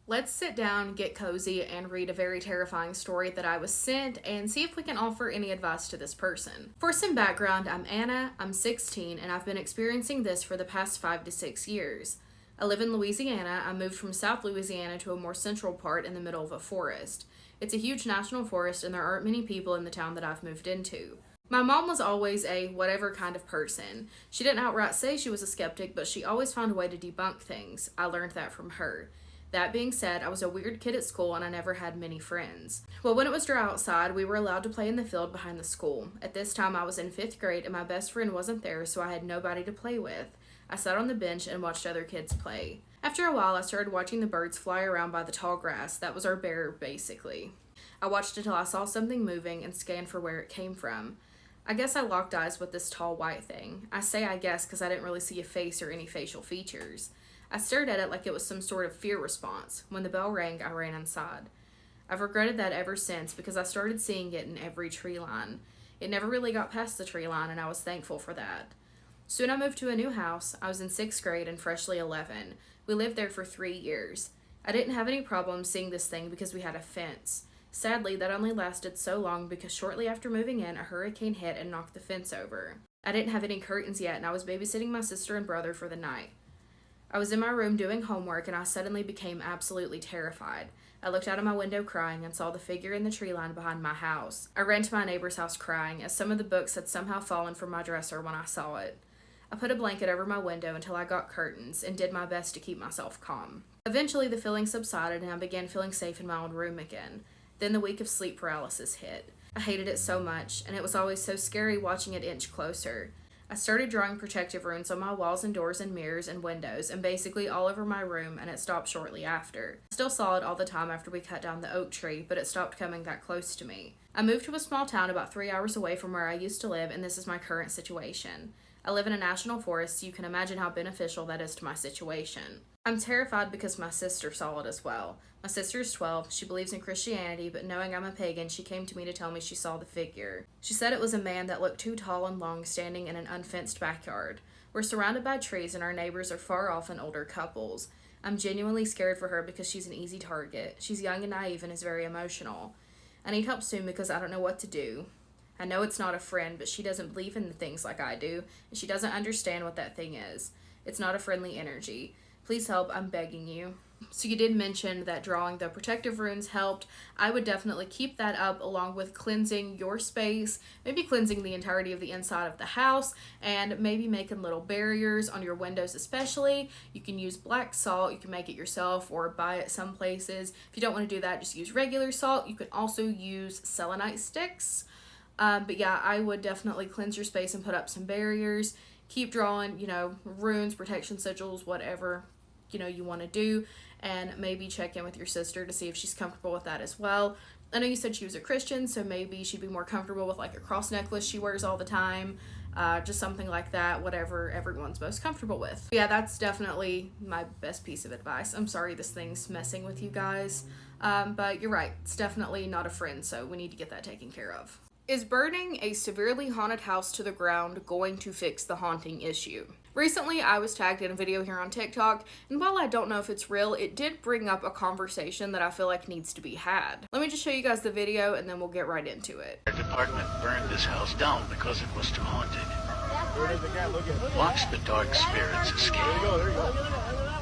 Let's sit down, get cozy, and read a very terrifying story that I was sent and see if we can offer any advice to this person. For some background, I'm Anna, I'm 16, and I've been experiencing this for the past 5 to 6 years. I live in Louisiana. I moved from South Louisiana to a more central part in the middle of a forest. It's a huge national forest, and there aren't many people in the town that I've moved into. My mom was always a whatever kind of person. She didn't outright say she was a skeptic, but she always found a way to debunk things. I learned that from her. That being said, I was a weird kid at school and I never had many friends. Well, when it was dry outside, we were allowed to play in the field behind the school. At this time, I was in 5th grade and my best friend wasn't there, so I had nobody to play with. I sat on the bench and watched other kids play. After a while, I started watching the birds fly around by the tall grass. That was our bear, basically. I watched until I saw something moving and scanned for where it came from. I guess I locked eyes with this tall white thing. I say I guess because I didn't really see a face or any facial features. I stared at it like it was some sort of fear response. When the bell rang, I ran inside. I've regretted that ever since because I started seeing it in every tree line. It never really got past the tree line, and I was thankful for that. Soon I moved to a new house. I was in 6th grade and freshly 11. We lived there for 3 years. I didn't have any problems seeing this thing because we had a fence. Sadly, that only lasted so long because shortly after moving in, a hurricane hit and knocked the fence over. I didn't have any curtains yet, and I was babysitting my sister and brother for the night. I was in my room doing homework and I suddenly became absolutely terrified. I looked out of my window crying and saw the figure in the tree line behind my house. I ran to my neighbor's house crying as some of the books had somehow fallen from my dresser when I saw it. I put a blanket over my window until I got curtains and did my best to keep myself calm. Eventually the feeling subsided and I began feeling safe in my own room again. Then the week of sleep paralysis hit. I hated it so much and it was always so scary watching it inch closer. I started drawing protective runes on my walls and doors and mirrors and windows and basically all over my room, and it stopped shortly after. I still saw it all the time after we cut down the oak tree, but it stopped coming that close to me. I moved to a small town about 3 hours away from where I used to live, and this is my current situation. I live in a national forest, so you can imagine how beneficial that is to my situation. I'm terrified because my sister saw it as well. My sister is 12, she believes in Christianity, but knowing I'm a pagan, she came to me to tell me she saw the figure. She said it was a man that looked too tall and long standing in an unfenced backyard. We're surrounded by trees and our neighbors are far off and older couples. I'm genuinely scared for her because she's an easy target. She's young and naive and is very emotional. I need help soon because I don't know what to do. I know it's not a friend, but she doesn't believe in things like I do, and she doesn't understand what that thing is. It's not a friendly energy. Please help, I'm begging you. So you did mention that drawing the protective runes helped. I would definitely keep that up along with cleansing your space, maybe cleansing the entirety of the inside of the house, and maybe making little barriers on your windows especially. You can use black salt, you can make it yourself or buy it some places. If you don't want to do that, just use regular salt. You can also use selenite sticks. But yeah, I would definitely cleanse your space and put up some barriers. Keep drawing, runes, protection sigils, whatever, you want to do. And maybe check in with your sister to see if she's comfortable with that as well. I know you said she was a Christian, so maybe she'd be more comfortable with like a cross necklace she wears all the time. Just something like that, whatever everyone's most comfortable with. Yeah, that's definitely my best piece of advice. I'm sorry this thing's messing with you guys. But you're right, it's definitely not a friend, so we need to get that taken care of. Is burning a severely haunted house to the ground going to fix the haunting issue? Recently, I was tagged in a video here on TikTok, and while I don't know if it's real, it did bring up a conversation that I feel like needs to be had. Let me just show you guys the video, and then we'll get right into it. Our department burned this house down because it was too haunted. Watch the dark spirits escape.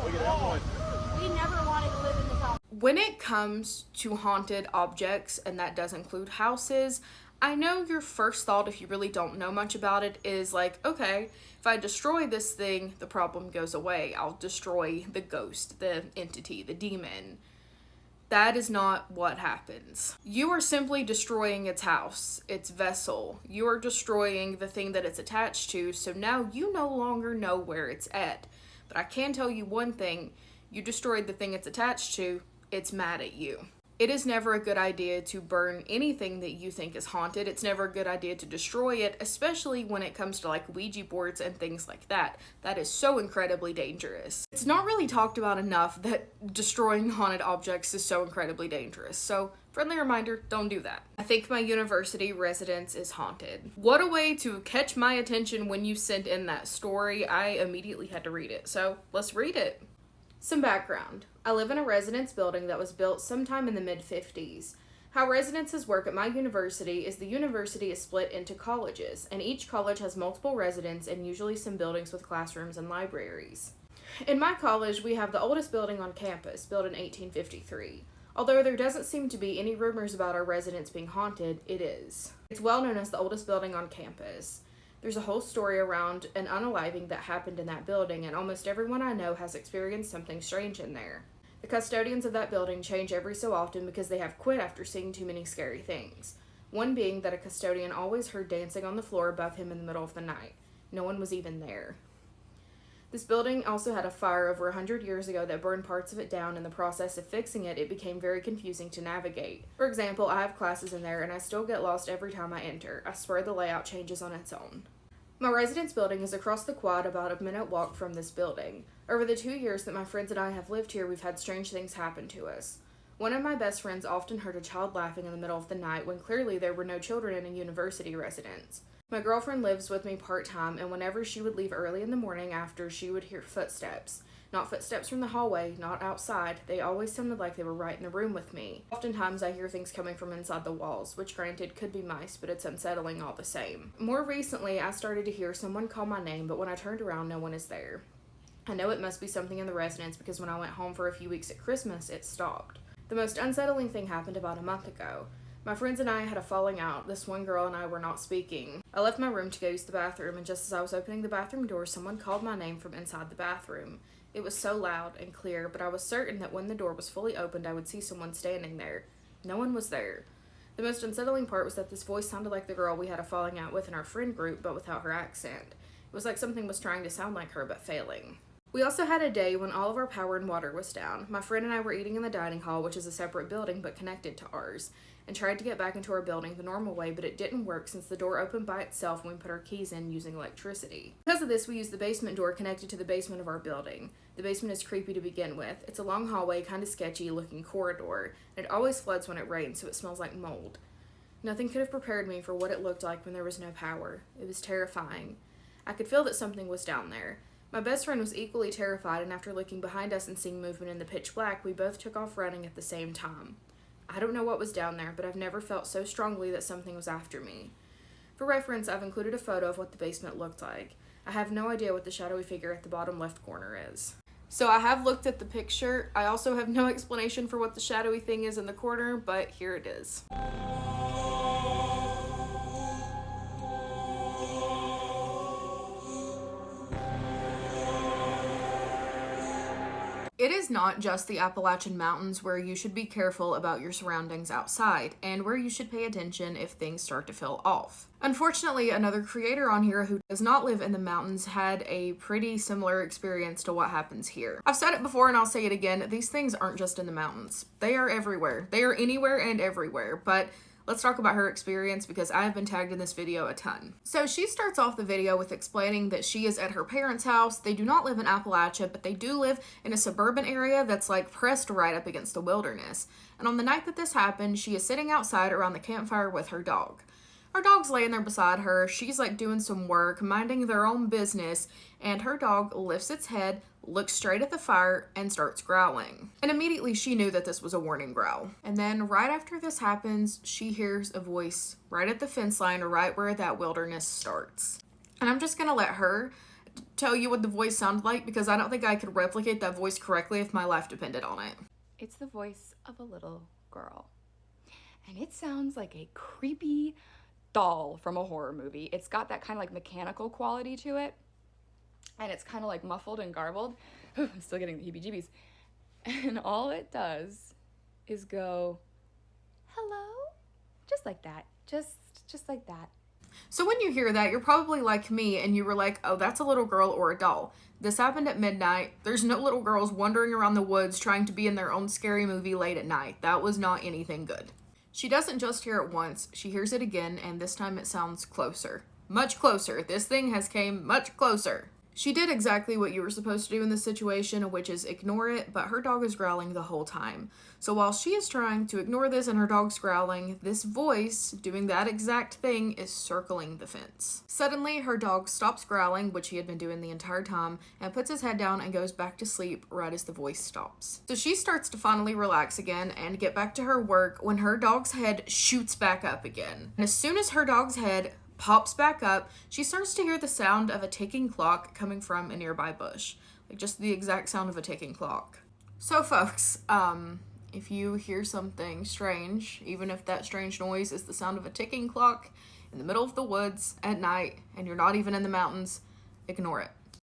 We never wanted to live in this house. When it comes to haunted objects, and that does include houses, I know your first thought, if you really don't know much about it, is like, okay, if I destroy this thing, the problem goes away. I'll destroy the ghost, the entity, the demon. That is not what happens. You are simply destroying its house, its vessel. You are destroying the thing that it's attached to, so now you no longer know where it's at. But I can tell you one thing, you destroyed the thing it's attached to, it's mad at you. It is never a good idea to burn anything that you think is haunted. It's never a good idea to destroy it, especially when it comes to like Ouija boards and things like that. That is so incredibly dangerous. It's not really talked about enough that destroying haunted objects is so incredibly dangerous. So, friendly reminder, don't do that. I think my university residence is haunted. What a way to catch my attention when you sent in that story. I immediately had to read it. So, let's read it. Some background. I live in a residence building that was built sometime in the mid-50s. How residences work at my university is the university is split into colleges, and each college has multiple residents and usually some buildings with classrooms and libraries. In my college, we have the oldest building on campus, built in 1853. Although there doesn't seem to be any rumors about our residence being haunted, it is. It's well known as the oldest building on campus. There's a whole story around an unaliving that happened in that building, and almost everyone I know has experienced something strange in there. The custodians of that building change every so often because they have quit after seeing too many scary things. One being that a custodian always heard dancing on the floor above him in the middle of the night. No one was even there. This building also had a fire over 100 years ago that burned parts of it down. In the process of fixing it, it became very confusing to navigate. For example, I have classes in there and I still get lost every time I enter. I swear the layout changes on its own. My residence building is across the quad, about a minute walk from this building. Over the 2 years that my friends and I have lived here, we've had strange things happen to us. One of my best friends often heard a child laughing in the middle of the night when clearly there were no children in a university residence. My girlfriend lives with me part-time, and whenever she would leave early in the morning after, she would hear footsteps. Not footsteps from the hallway, not outside. They always sounded like they were right in the room with me. Oftentimes I hear things coming from inside the walls, which granted could be mice, but it's unsettling all the same. More recently, I started to hear someone call my name, but when I turned around, no one is there. I know it must be something in the residence because when I went home for a few weeks at Christmas, it stopped. The most unsettling thing happened about a month ago. My friends and I had a falling out. This one girl and I were not speaking. I left my room to go use the bathroom, and just as I was opening the bathroom door, someone called my name from inside the bathroom. It was so loud and clear, but I was certain that when the door was fully opened, I would see someone standing there. No one was there. The most unsettling part was that this voice sounded like the girl we had a falling out with in our friend group, but without her accent. It was like something was trying to sound like her, but failing. We also had a day when all of our power and water was down. My friend and I were eating in the dining hall, which is a separate building but connected to ours, and tried to get back into our building the normal way, but it didn't work since the door opened by itself when we put our keys in using electricity. Because of this, we used the basement door connected to the basement of our building. The basement is creepy to begin with. It's a long hallway, kind of sketchy looking corridor, and it always floods when it rains, so it smells like mold. Nothing could have prepared me for what it looked like when there was no power. It was terrifying. I could feel that something was down there. My best friend was equally terrified, and after looking behind us and seeing movement in the pitch black, we both took off running at the same time. I don't know what was down there, but I've never felt so strongly that something was after me. For reference, I've included a photo of what the basement looked like. I have no idea what the shadowy figure at the bottom left corner is. So I have looked at the picture. I also have no explanation for what the shadowy thing is in the corner, but here it is. It is not just the Appalachian Mountains where you should be careful about your surroundings outside, and where you should pay attention if things start to feel off. Unfortunately, another creator on here who does not live in the mountains had a pretty similar experience to what happens here. I've said it before and I'll say it again, these things aren't just in the mountains. They are everywhere. They are anywhere and everywhere, but let's talk about her experience because I have been tagged in this video a ton. So she starts off the video with explaining that she is at her parents' house. They do not live in Appalachia, but they do live in a suburban area that's like pressed right up against the wilderness. And on the night that this happened, she is sitting outside around the campfire with her dog. Her dog's laying there beside her. She's like doing some work, minding their own business, and her dog lifts its head, looks straight at the fire, and starts growling. And immediately she knew that this was a warning growl. And then right after this happens, she hears a voice right at the fence line, right where that wilderness starts. And I'm just gonna let her tell you what the voice sounded like because I don't think I could replicate that voice correctly if my life depended on it. It's the voice of a little girl. And it sounds like a creepy doll from a horror movie. It's got that kind of like mechanical quality to it. And it's kind of like muffled and garbled. I'm still getting the heebie-jeebies. And all it does is go, hello? Just like that. Just like that. So when you hear that, you're probably like me and you were like, oh, that's a little girl or a doll. This happened at midnight. There's no little girls wandering around the woods trying to be in their own scary movie late at night. That was not anything good. She doesn't just hear it once, she hears it again, and this time it sounds closer. Much closer. This thing has came much closer. She did exactly what you were supposed to do in this situation, which is ignore it, but her dog is growling the whole time. So while she is trying to ignore this and her dog's growling, this voice, doing that exact thing, is circling the fence. Suddenly, her dog stops growling, which he had been doing the entire time, and puts his head down and goes back to sleep right as the voice stops. So she starts to finally relax again and get back to her work when her dog's head shoots back up again. And as soon as her dog's head pops back up, she starts to hear the sound of a ticking clock coming from a nearby bush. Like, just the exact sound of a ticking clock. So folks, if you hear something strange, even if that strange noise is the sound of a ticking clock in the middle of the woods at night and you're not even in the mountains, ignore it.